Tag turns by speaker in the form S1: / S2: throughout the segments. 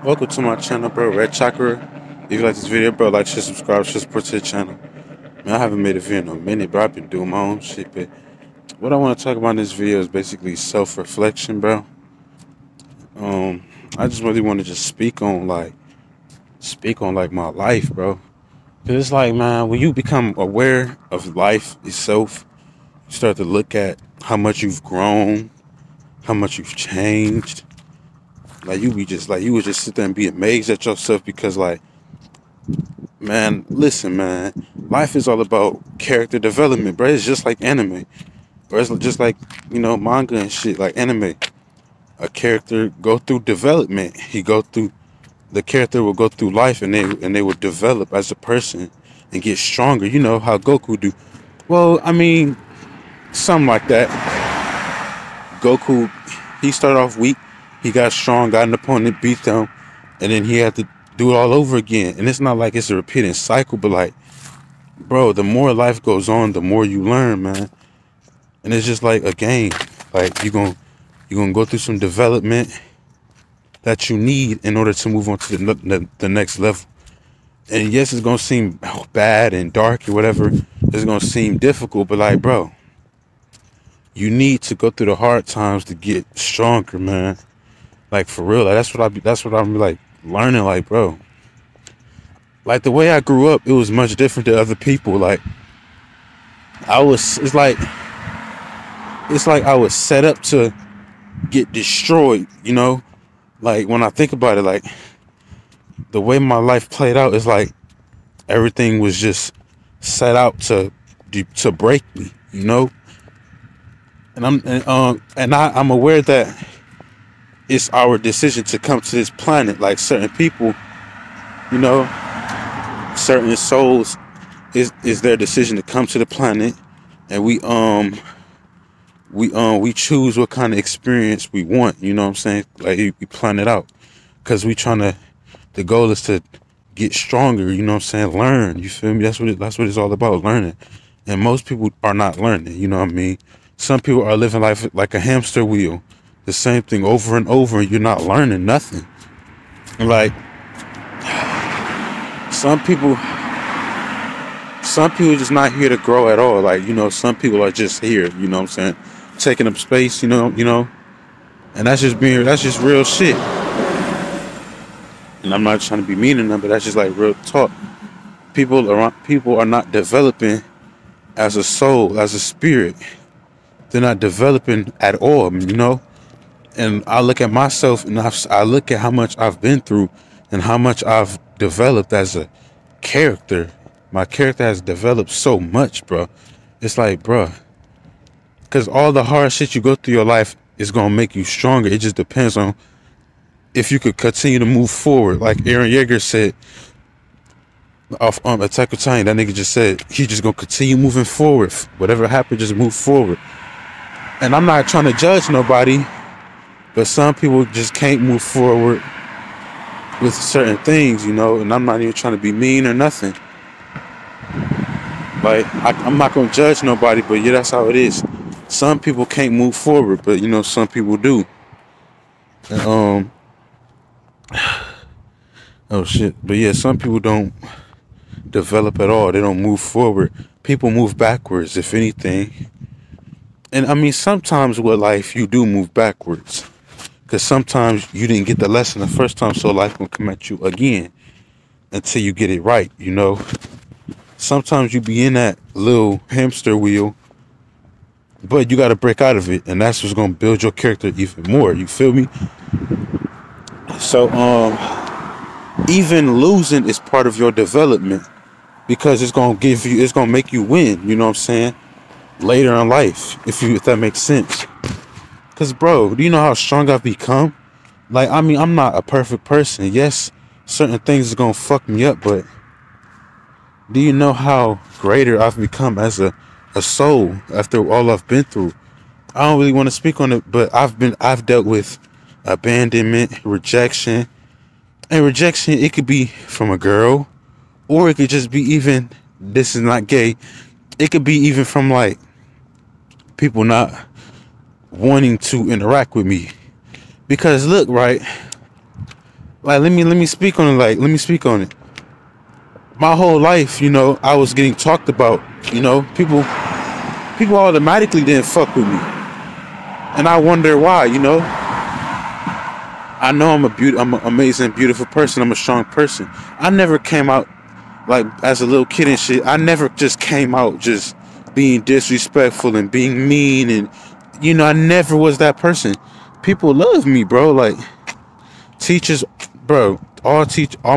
S1: Welcome to my channel, bro. Red Chakra. If you like this video, bro, like, share, subscribe, share, support to the channel. Man, I haven't made a video in a minute, bro. I've been doing my own shit, but what I want to talk about in this video is basically self-reflection, bro. I just really want to just speak on my life, bro. Cause it's like, man, when you become aware of life itself, you start to look at how much you've grown, how much you've changed. Like you would just sit there and be amazed at yourself because, like, man, listen, man. Life is all about character development, bro. It's just like anime, or it's just like manga and shit. Like anime, a character go through development. The character will go through life, and they will develop as a person and get stronger. You know how Goku do. Well, I mean, something like that. Goku, he started off weak. He got strong, got an opponent, beat them, and then he had to do it all over again. And it's not like it's a repeating cycle, but like, bro, the more life goes on, the more you learn, man. And it's just like a game. Like you're gonna go through some development that you need in order to move on to the next level. And yes, it's gonna seem bad and dark or whatever. It's gonna seem difficult, but like, bro, you need to go through the hard times to get stronger, man. Like, for real. Like, that's what I'm like learning. Like, bro, like the way I grew up, it was much different than other people. Like, it's like I was set up to get destroyed, you know? Like, when I think about it, like, the way my life played out is like everything was just set out to break me, you know? I'm aware that it's our decision to come to this planet. Like, certain people, you know, certain souls, is their decision to come to the planet, and we choose what kind of experience we want. You know what I'm saying? Like, we plan it out because the goal is to get stronger. You know what I'm saying? Learn. You feel me? That's what it's all about, learning. And most people are not learning. You know what I mean? Some people are living life like a hamster wheel, the same thing over and over, and you're not learning nothing. Like, some people just not here to grow at all. Like, some people are just here, you know what I'm saying, taking up space, and that's just real shit. And I'm not trying to be mean to them, but that's just like real talk. People are not developing as a soul, as a spirit. They're not developing at all, you know. And I look at myself, and I look at how much I've been through and how much I've developed as a character. My character has developed so much, bro. It's like, bro, because all the hard shit you go through your life is going to make you stronger. It just depends on if you could continue to move forward. Like Eren Yeager said off Attack on Titan, that nigga just said he just going to continue moving forward. Whatever happened, just move forward. And I'm not trying to judge nobody, but some people just can't move forward with certain things, you know. And I'm not even trying to be mean or nothing. Like, I'm not going to judge nobody, but yeah, that's how it is. Some people can't move forward, but, some people do. And, oh, shit. But, yeah, some people don't develop at all. They don't move forward. People move backwards, if anything. And, I mean, sometimes with life, you do move backwards. Because sometimes you didn't get the lesson the first time, so life will come at you again until you get it right, you know. Sometimes you be in that little hamster wheel, but you got to break out of it, and that's what's going to build your character even more. You feel me? So, even losing is part of your development because it's going to make you win. You know what I'm saying? Later in life, if that makes sense. Cause, bro, do you know how strong I've become? Like, I mean, I'm not a perfect person. Yes, certain things are going to fuck me up, but do you know how greater I've become as a soul after all I've been through? I don't really want to speak on it, but I've dealt with abandonment, rejection. And rejection, it could be from a girl, or it could just be even, this is not gay, it could be even from like people not wanting to interact with me. Because look, right, Like, let me speak on it. Like, let me speak on it. My whole life, I was getting talked about. People automatically didn't fuck with me, and I wonder why. I know I'm an amazing, beautiful person. I'm a strong person. I never came out like as a little kid and shit. I never just came out just being disrespectful and being mean, and I never was that person. People love me, bro. Like, teachers, bro. All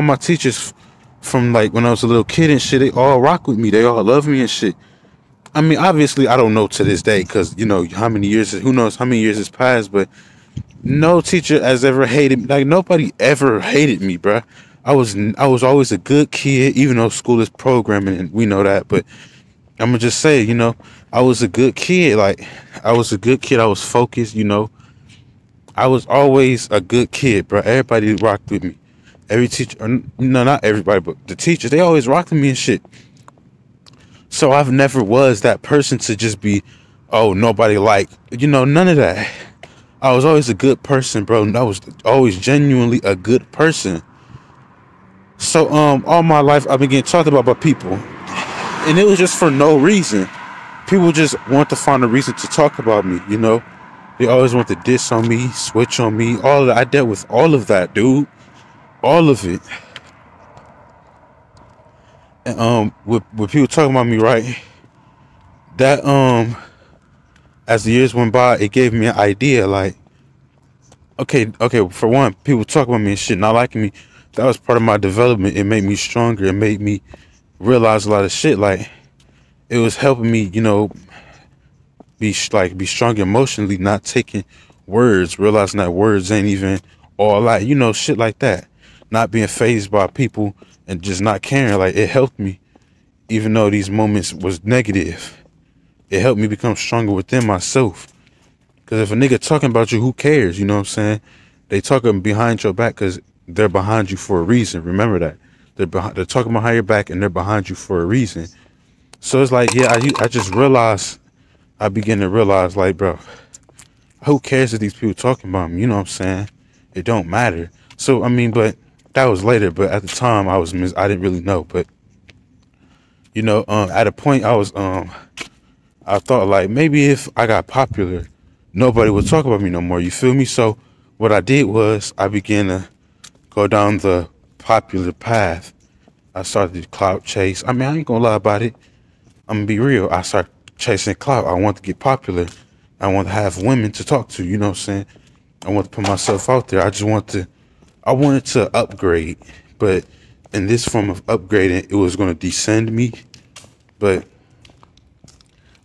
S1: my teachers from like when I was a little kid and shit, they all rock with me. They all love me and shit. I mean, obviously, I don't know to this day because how many years, who knows how many years has passed, but no teacher has ever hated me. Like, nobody ever hated me, bruh. I was always a good kid, even though school is programming and we know that. But I'm gonna just say, I was a good kid. Like, I was a good kid. I was focused. I was always a good kid, bruh. Everybody rocked with me. Every teacher, or, no, not everybody, but the teachers, they always rocked with me and shit. So I've never was that person to just be, oh, nobody like, none of that. I was always a good person, bro. I was always genuinely a good person. So all my life I've been getting talked about by people, and it was just for no reason. People just want to find a reason to talk about me. They always want to diss on me, switch on me. All of that. I dealt with all of that, dude. All of it. And with people talking about me, right? That as the years went by, it gave me an idea. Like, okay. For one, people talk about me and shit, not liking me. That was part of my development. It made me stronger. It made me realize a lot of shit. Like, it was helping me, be strong emotionally, not taking words, realizing that words ain't even all that, shit like that. Not being fazed by people and just not caring. Like, it helped me, even though these moments was negative. It helped me become stronger within myself. Because if a nigga talking about you, who cares? You know what I'm saying? They talking behind your back because they're behind you for a reason. Remember that. They're talking behind your back and they're behind you for a reason. So it's like, yeah, I just realized, I begin to realize, like, bro, who cares if these people talking about me? You know what I'm saying? It don't matter. So, I mean, but that was later. But at the time, I didn't really know. But, at a point, I thought, like, maybe if I got popular, nobody would talk about me no more. You feel me? So what I did was I began to go down the popular path. I started to clout chase. I mean, I ain't gonna lie about it. I'm gonna be real. I started chasing clout. I want to get popular. I want to have women to talk to. You know what I'm saying? I want to put myself out there. I wanted to upgrade, but in this form of upgrading, it was going to descend me, but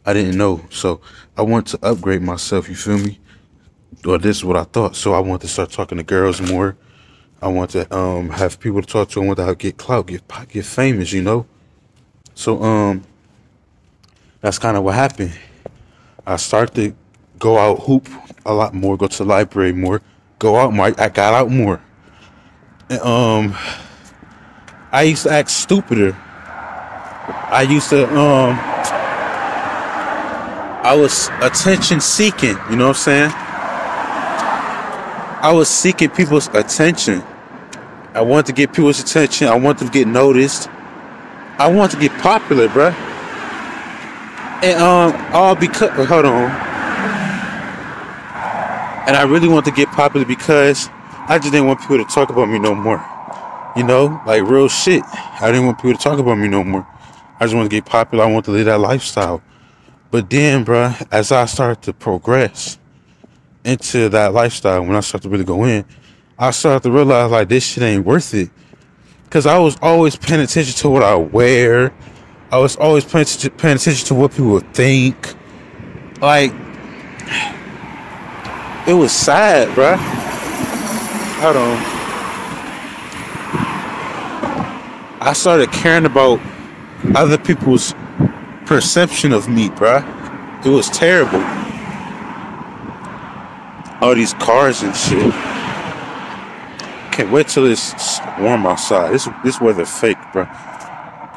S1: I didn't know. So I wanted to upgrade myself. You feel me? Or this is what I thought. So I wanted to start talking to girls more. I want to have people to talk to. I want to get clout, get famous. So that's kind of what happened. I started to go out hoop a lot more, go to the library more, go out more. I got out more. And, I used to act stupider. I was attention seeking, you know what I'm saying? I was seeking people's attention. I wanted to get people's attention. I wanted to get noticed. I wanted to get popular, bruh. And all because, hold on. And I really want to get popular because I just didn't want people to talk about me no more. Like real shit. I didn't want people to talk about me no more. I just want to get popular. I want to live that lifestyle. But then, bruh, as I started to progress into that lifestyle, when I started to really go in, I started to realize, like, this shit ain't worth it. Because I was always paying attention to what I wear. I was always paying attention to what people would think. Like, it was sad, bruh. Hold on. I started caring about other people's perception of me, bruh. It was terrible. All these cars and shit. Can't wait till it's warm outside. This weather fake, bruh.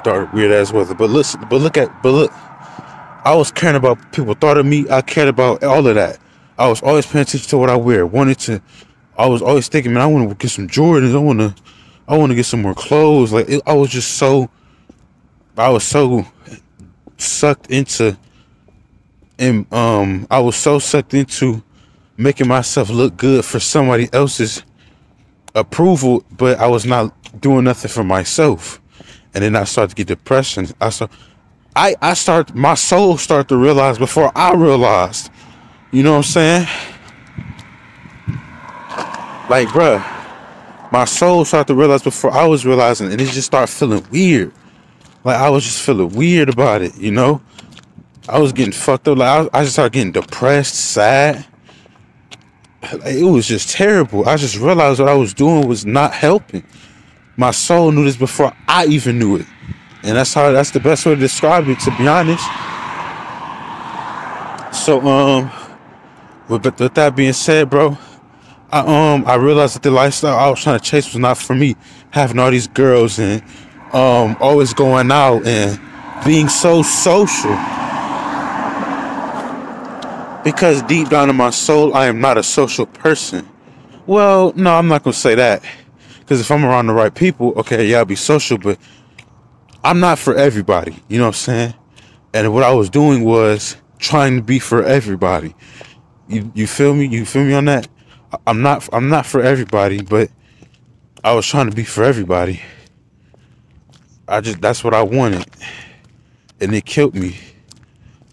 S1: Dark, weird ass weather. But look. I was caring about people thought of me. I cared about all of that. I was always paying attention to what I wear. Wanted to I was always thinking, man, I want to get some Jordans. I want to get some more clothes. Like I was just so, I was so sucked into, and I was so sucked into making myself look good for somebody else's approval, but I was not doing nothing for myself. And then I started to get depression. My soul started to realize before I realized. You know what I'm saying? Like, bruh, my soul started to realize before I was realizing, and it just started feeling weird. Like, I was just feeling weird about it, you know? I was getting fucked up. Like, I just started getting depressed, sad. Like, it was just terrible. I just realized what I was doing was not helping. My soul knew this before I even knew it. And that's the best way to describe it, to be honest. So, with that being said, bro, I realized that the lifestyle I was trying to chase was not for me. Having all these girls and always going out and being so social. Because deep down in my soul, I am not a social person. Well, no, I'm not gonna say that. Because if I'm around the right people, okay, yeah, I'll be social, but I'm not for everybody. You know what I'm saying? And what I was doing was trying to be for everybody. You feel me? You feel me on that? I'm not for everybody, but I was trying to be for everybody. That's what I wanted. And it killed me.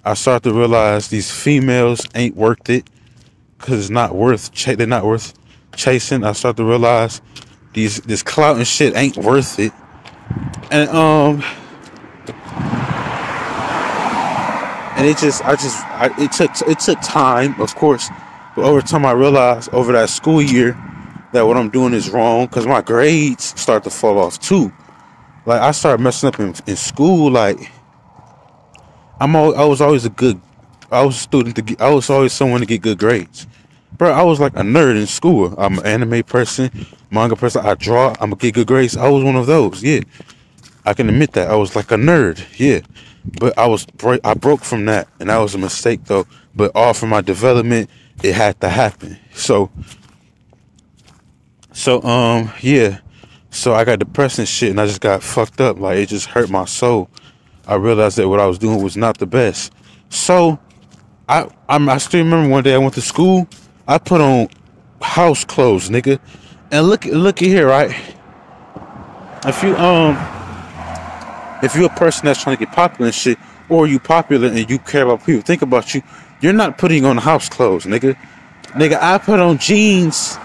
S1: I started to realize these females ain't worth it, because they're not worth chasing. I started to realize this clout and shit ain't worth it. And it took time, of course, but over time I realized over that school year that what I'm doing is wrong, because my grades start to fall off too. Like, I started messing up in school. Like, I was always I was always someone to get good grades. Bro, I was like a nerd in school. I'm an anime person, manga person. I draw. I'm gonna get good grades. I was one of those. Yeah, I can admit that. I was like a nerd. Yeah, but I broke from that, and that was a mistake though. But all for my development, it had to happen. So yeah. So I got depressed and shit, and I just got fucked up. Like, it just hurt my soul. I realized that what I was doing was not the best. So I still remember one day I went to school. I put on house clothes, nigga. And look at here, right? If you're a person that's trying to get popular and shit, or you popular and you care about people think about you, you're not putting on house clothes, nigga. I put on jeans,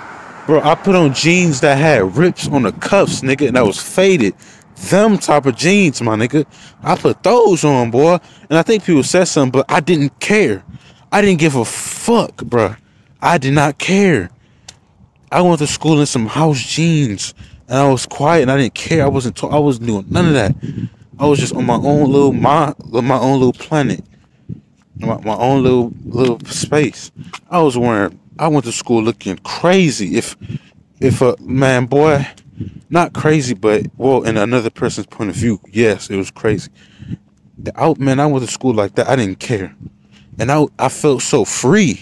S1: bro. I put on jeans that had rips on the cuffs, nigga, and that was faded. Them type of jeans, my nigga. I put those on, boy. And I think people said something, but I didn't care. I didn't give a fuck, bro. I did not care. I went to school in some house jeans, and I was quiet, and I didn't care. I wasn't doing none of that. I was just on my own my own little planet, my own little space. I went to school looking crazy. If a man, boy, not crazy, but well, in another person's point of view, yes, it was crazy. I went to school like that. I didn't care, and I felt so free.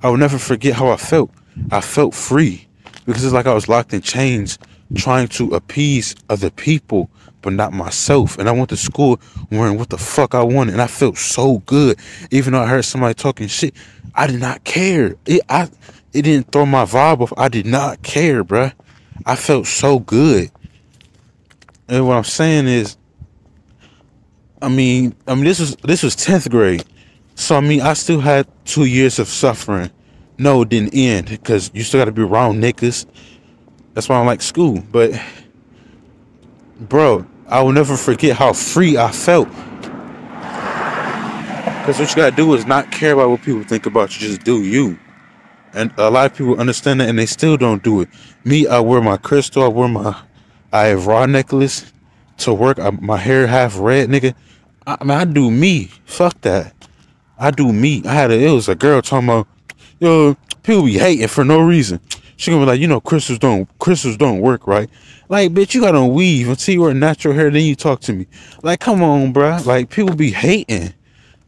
S1: I will never forget how I felt. I felt free, because it's like I was locked in chains, trying to appease other people, but not myself. And I went to school wearing what the fuck I wanted, and I felt so good. Even though I heard somebody talking shit, I did not care. It didn't throw my vibe off. I did not care, bruh. I felt so good. And what I'm saying is, this was 10th grade. So I still had 2 years of suffering. No, it didn't end, because you still got to be around niggas. That's why I like school. But bro, I will never forget how free I felt. Because what you gotta do is not care about what people think about you. Just do you. And a lot of people understand that, and they still don't do it. Me, I wear my crystal. I have raw necklace to work. My hair half red, nigga. I do me. Fuck that. I do me. It was a girl talking about, yo, people be hating for no reason. She gonna be like, crystals don't work, right? Like, bitch, you got on weave until you wear natural hair, then you talk to me. Like, come on, bruh. Like, people be hating.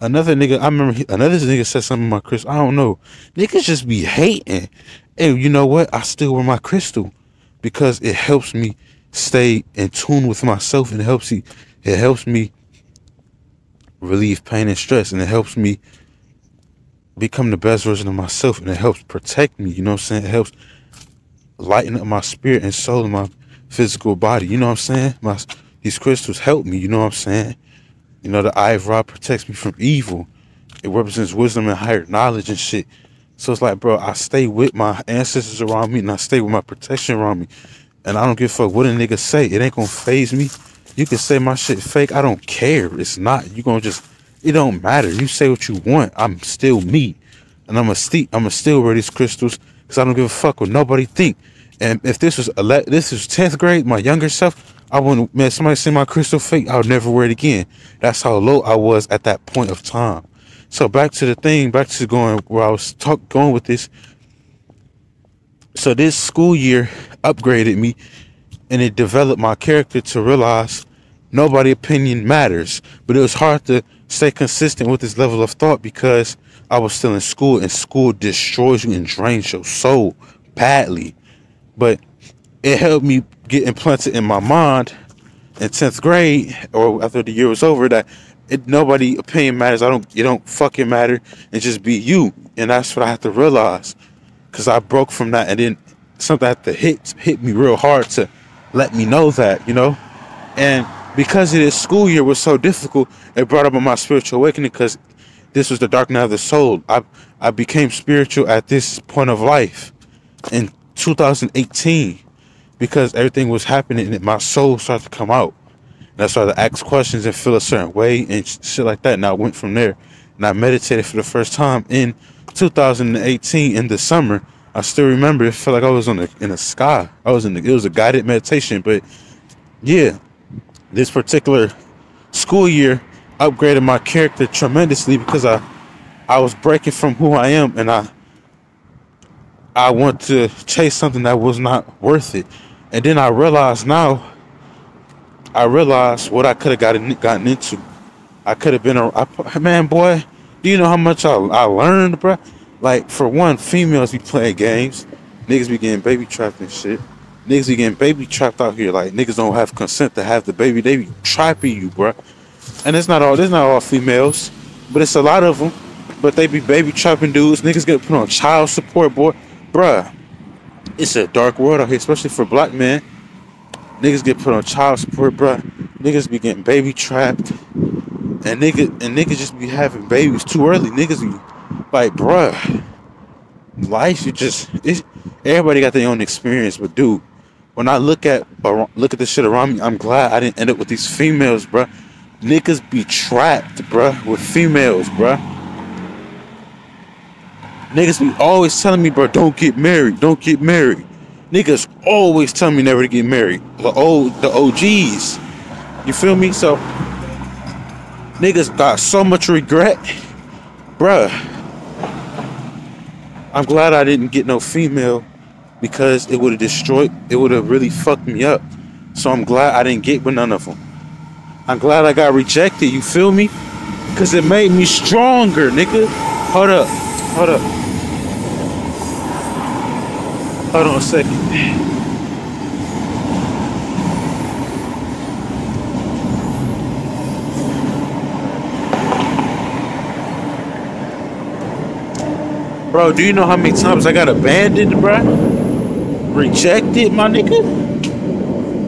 S1: I remember another nigga said something about crystals. I don't know. Niggas just be hating. hey, you know what? I still wear my crystal because it helps me stay in tune with myself, and it helps me relieve pain and stress, and it helps me become the best version of myself, and it helps protect me. You know what I'm saying? It helps lighten up my spirit and soul and my physical body. You know what I'm saying? These crystals help me. You know what I'm saying? You know, the eye of Ra protects me from evil. It represents wisdom and higher knowledge and shit. So it's like, bro, I stay with my ancestors around me, and I stay with my protection around me. And I don't give a fuck what a nigga say. It ain't gonna phase me. You can say my shit fake. I don't care. It's not. You gonna just, it don't matter. You say what you want. I'm still me. And I'ma still wear these crystals because I don't give a fuck what nobody think. And if this was 10th grade, my younger self, I wouldn't, man, somebody say my crystal fake, I would never wear it again. That's how low I was at that point of time. So back to going where I was going with this. So this school year upgraded me, and it developed my character to realize nobody's opinion matters. But it was hard to stay consistent with this level of thought because I was still in school, and school destroys you and drains your soul badly. But it helped me get implanted in my mind in 10th grade, or after the year was over, that nobody opinion matters. It don't fucking matter, and just be you. And that's what I had to realize, because I broke from that, and then something had to hit me real hard to let me know that, you know. And because of this school year was so difficult, it brought up on my spiritual awakening, because this was the dark night of the soul. I became spiritual at this point of life in 2018, because everything was happening and my soul started to come out. And I started to ask questions and feel a certain way and shit like that. And I went from there, and I meditated for the first time in 2018 in the summer. I still remember it felt like I was in the sky. It was a guided meditation. But yeah, this particular school year upgraded my character tremendously, because I was breaking from who I am, and I want to chase something that was not worth it. And then I realized what I could have gotten into. I could have been man, boy, do you know how much I learned, bro? Like, for one, females be playing games. Niggas be getting baby trapped and shit. Niggas be getting baby trapped out here. Like, niggas don't have consent to have the baby. They be trapping you, bro. And it's not all females, but it's a lot of them. But they be baby trapping dudes. Niggas get put on child support, boy. Bruh, it's a dark world out here, especially for black men. Niggas get put on child support, bruh. Niggas be getting baby trapped. And niggas just be having babies too early. Niggas be like, bruh, life, everybody got their own experience. But dude, when I look at the shit around me, I'm glad I didn't end up with these females, bruh. Niggas be trapped, bruh, with females, bruh. Niggas be always telling me, bro, don't get married. Niggas always tell me never to get married. The OGs. You feel me? So, niggas got so much regret. Bruh. I'm glad I didn't get no female, because it would have really fucked me up. So I'm glad I didn't get with none of them. I'm glad I got rejected, you feel me? Because it made me stronger, nigga. Hold up. Hold on a second. Bro, do you know how many times I got abandoned, bro? Rejected, my nigga?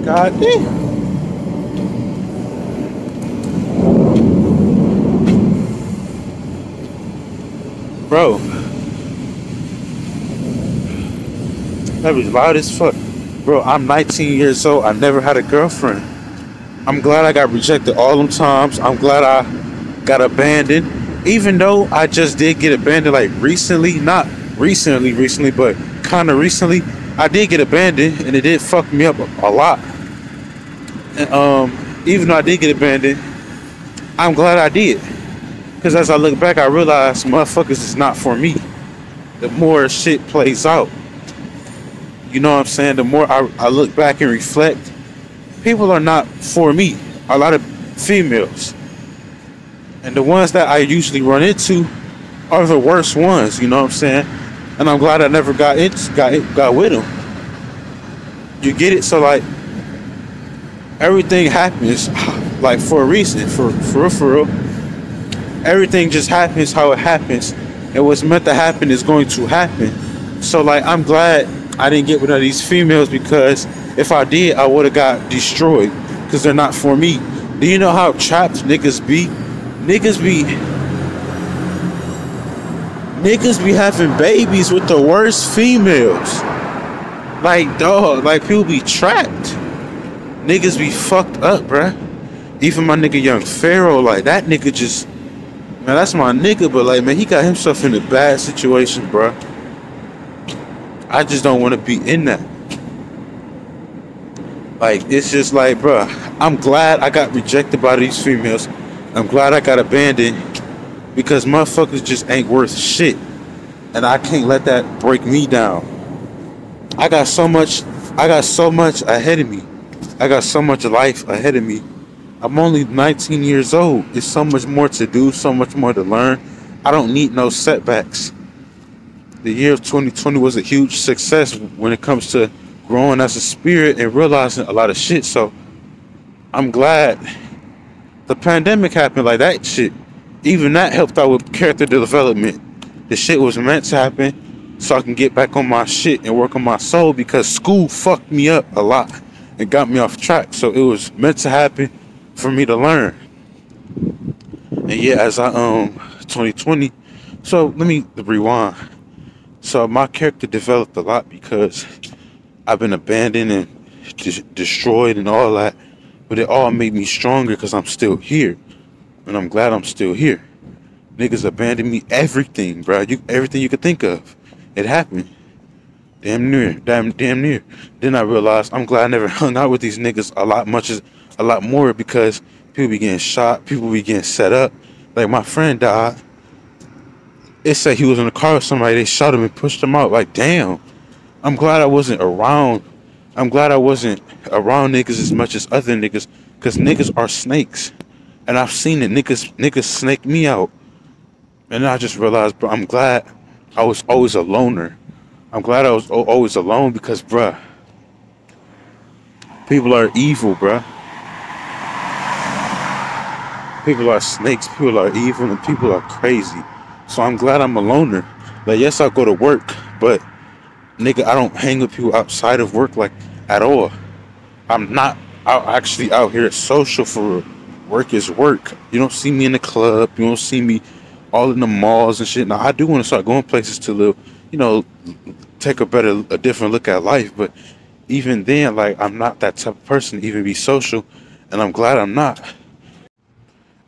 S1: God damn. Bro. That was loud as fuck. Bro, I'm 19 years old. I never had a girlfriend. I'm glad I got rejected all them times. I'm glad I got abandoned. Even though I just did get abandoned, like recently. Not recently, but kind of recently. I did get abandoned, and it did fuck me up a lot. And even though I did get abandoned, I'm glad I did. Because as I look back, I realized motherfuckers is not for me. The more shit plays out, you know what I'm saying? The more I look back and reflect, people are not for me. A lot of females. And the ones that I usually run into are the worst ones, you know what I'm saying? and I'm glad I never got with him. You get it? So like everything happens like for a reason, for real. Everything just happens how it happens, and what's meant to happen is going to happen. So like I'm glad I didn't get with none of these females, because if I did, I would have got destroyed, because they're not for me. Do you know how trapped niggas be? Niggas be having babies with the worst females. Like, dog, like people be trapped. Niggas be fucked up, bruh. Even my nigga Young Pharaoh, like that nigga just, man, that's my nigga, but like, man, he got himself in a bad situation, bruh. I just don't want to be in that. Like, it's just like, bruh, I'm glad I got rejected by these females. I'm glad I got abandoned, because motherfuckers just ain't worth shit. And I can't let that break me down. I got so much ahead of me. I got so much life ahead of me. I'm only 19 years old. There's so much more to do, so much more to learn. I don't need no setbacks. The year of 2020 was a huge success when it comes to growing as a spirit and realizing a lot of shit. So I'm glad the pandemic happened. Like that shit, even that helped out with character development. The shit was meant to happen so I can get back on my shit and work on my soul, because school fucked me up a lot and got me off track. So it was meant to happen for me to learn. And yeah, as I 2020, so let me rewind. So my character developed a lot because I've been abandoned and destroyed and all that, but it all made me stronger because I'm still here, and I'm glad I'm still here. Niggas abandoned me, everything, bro. Everything you could think of, it happened. Damn near. Then I realized I'm glad I never hung out with these niggas a lot more, because people be getting shot, people be getting set up. Like my friend died. It said he was in the car with somebody, they shot him and pushed him out. Like, damn. I'm glad I wasn't around. I'm glad I wasn't around niggas as much as other niggas, because niggas are snakes. And I've seen it. Niggas snake me out. And then I just realized, bro, I'm glad I was always a loner. I'm glad I was always alone, because, bruh, people are evil, bruh. People are snakes, people are evil, and people are crazy. So I'm glad I'm a loner. Like, yes, I go to work, but, nigga, I don't hang with people outside of work, like, at all. I'm not actually out here social for work is work. You don't see me in the club. You don't see me all in the malls and shit. Now, I do want to start going places to live, take a different look at life. But even then, like, I'm not that type of person to even be social. And I'm glad I'm not.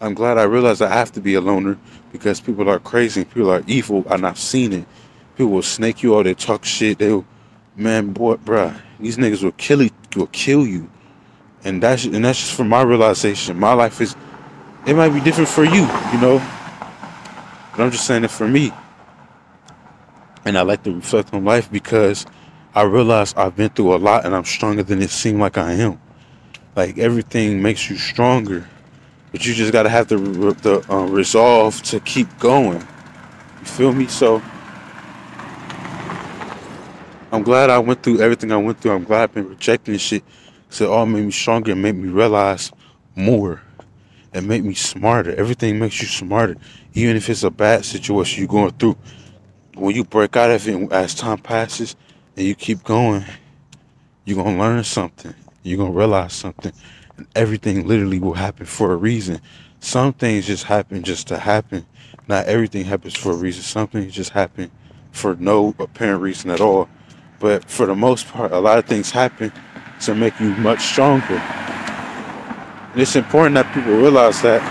S1: I'm glad I realized I have to be a loner, because people are crazy, people are evil, and I've seen it. People will snake you out, they talk shit, man, boy, bruh, these niggas will kill you. And that's just from my realization. My life it might be different for you, but I'm just saying it for me. And I like to reflect on life, because I realize I've been through a lot, and I'm stronger than it seemed like I am. Like, everything makes you stronger, but you just gotta have the resolve to keep going. You feel me? So I'm glad I went through everything I went through. I'm glad I've been rejecting this shit, so it all made me stronger and made me realize more. It made me smarter. Everything makes you smarter, even if it's a bad situation you're going through. When you break out of it, as time passes and you keep going, you're gonna learn something. You're gonna realize something, and everything literally will happen for a reason. Some things just happen just to happen. Not everything happens for a reason. Some things just happen for no apparent reason at all. But for the most part, a lot of things happen to make you much stronger. And it's important that people realize that,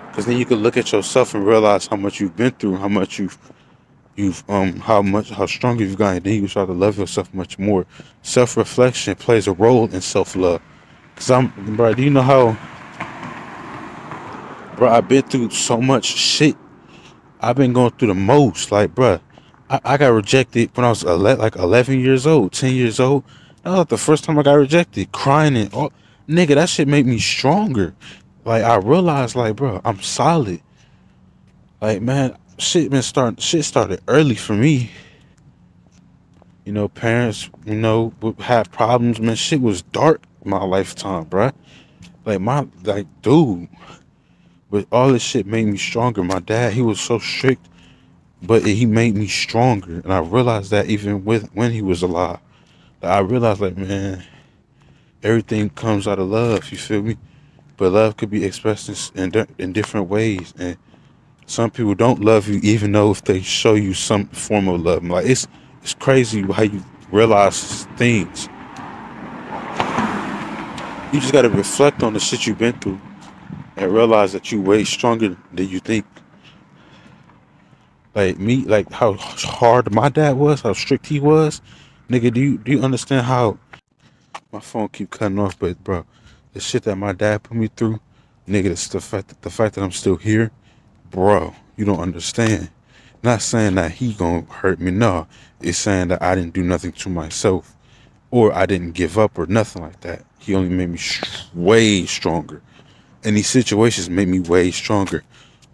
S1: because then you can look at yourself and realize how much you've been through, how much how strong you've gotten. Then you start to love yourself much more. Self-reflection plays a role in self-love. Cause bro, do you know how, bro, I've been through so much shit. I've been going through the most. Like, bro, I got rejected when I was like 11 years old, 10 years old. That was like the first time I got rejected, crying and all. Nigga, that shit made me stronger. Like, I realized, like, bro, I'm solid. Like, man, shit started early for me. Parents, would have problems. Man, shit was dark my lifetime, bruh. Dude, but all this shit made me stronger. My dad, he was so strict, but he made me stronger. And I realized that even when he was alive. I realized, like, man, everything comes out of love, you feel me? But love could be expressed in different ways. And some people don't love you even though if they show you some form of love. Like, it's crazy how you realize things. You just gotta reflect on the shit you've been through and realize that you way stronger than you think. Like me, like how hard my dad was, how strict he was. Nigga, do you understand how my phone keep cutting off? But bro, the shit that my dad put me through, nigga, the fact that I'm still here, bro, you don't understand. Not saying that he gonna hurt me, no. It's saying that I didn't do nothing to myself, or I didn't give up, or nothing like that. He only made me way stronger. And these situations made me way stronger.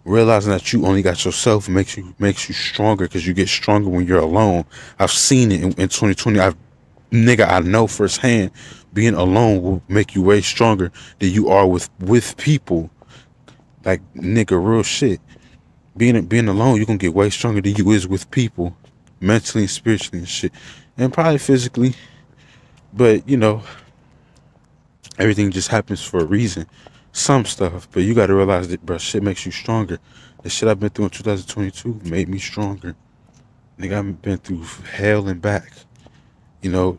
S1: Realizing that you only got yourself makes you stronger, because you get stronger when you're alone. I've seen it in 2020. I know firsthand, being alone will make you way stronger than you are with people. Like, nigga, real shit. Being alone, you gonna get way stronger than you is with people, mentally and spiritually and shit, and probably physically. But everything just happens for a reason. Some stuff, but you gotta realize that, bro, shit makes you stronger. The shit I've been through in 2022 made me stronger. Nigga, I've been through hell and back.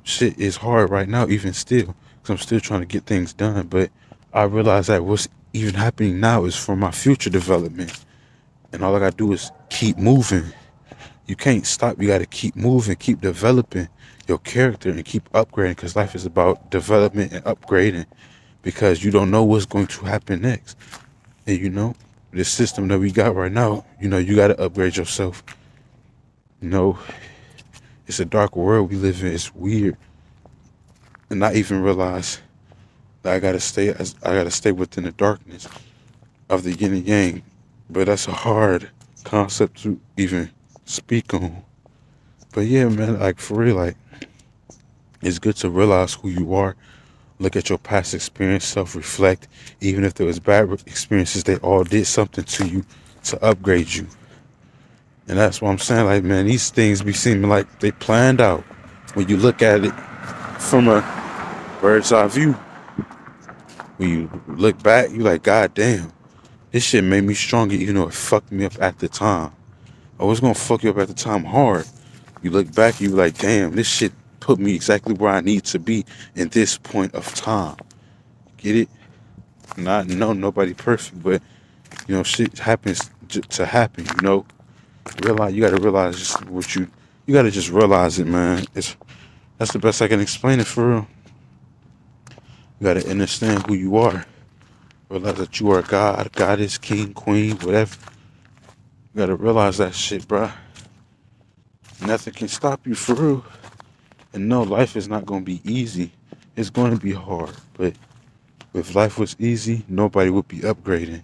S1: Shit is hard right now, even still, because I'm still trying to get things done. But I realize that what's even happening now is for my future development. And all I gotta do is keep moving. You can't stop. You gotta keep moving, keep developing your character, and keep upgrading, because life is about development and upgrading, because you don't know what's going to happen next. And this system that we got right now, you gotta upgrade yourself. You know, it's a dark world we live in. It's weird. And I even realize that I gotta stay within the darkness of the yin and yang. But that's a hard concept to even speak on. But yeah, man, like, for real, like, it's good to realize who you are. Look at your past experience, self-reflect. Even if there was bad experiences, they all did something to you to upgrade you. And that's what I'm saying. Like, man, these things be seeming like they planned out. When you look at it from a bird's eye view, when you look back, you like, God damn, this shit made me stronger, even though it fucked me up at the time. Oh, it's gonna fuck you up at the time hard. You look back, you like, damn, this shit put me exactly where I need to be in this point of time. Get it? No, nobody perfect, but shit happens to happen. You gotta realize just you gotta just realize it, man. That's the best I can explain it, for real. You gotta understand who you are. Realize that you are God, goddess, king, queen, whatever. You gotta realize that shit, bruh. Nothing can stop you, for real. And no, life is not gonna be easy. It's gonna be hard. But if life was easy, nobody would be upgrading.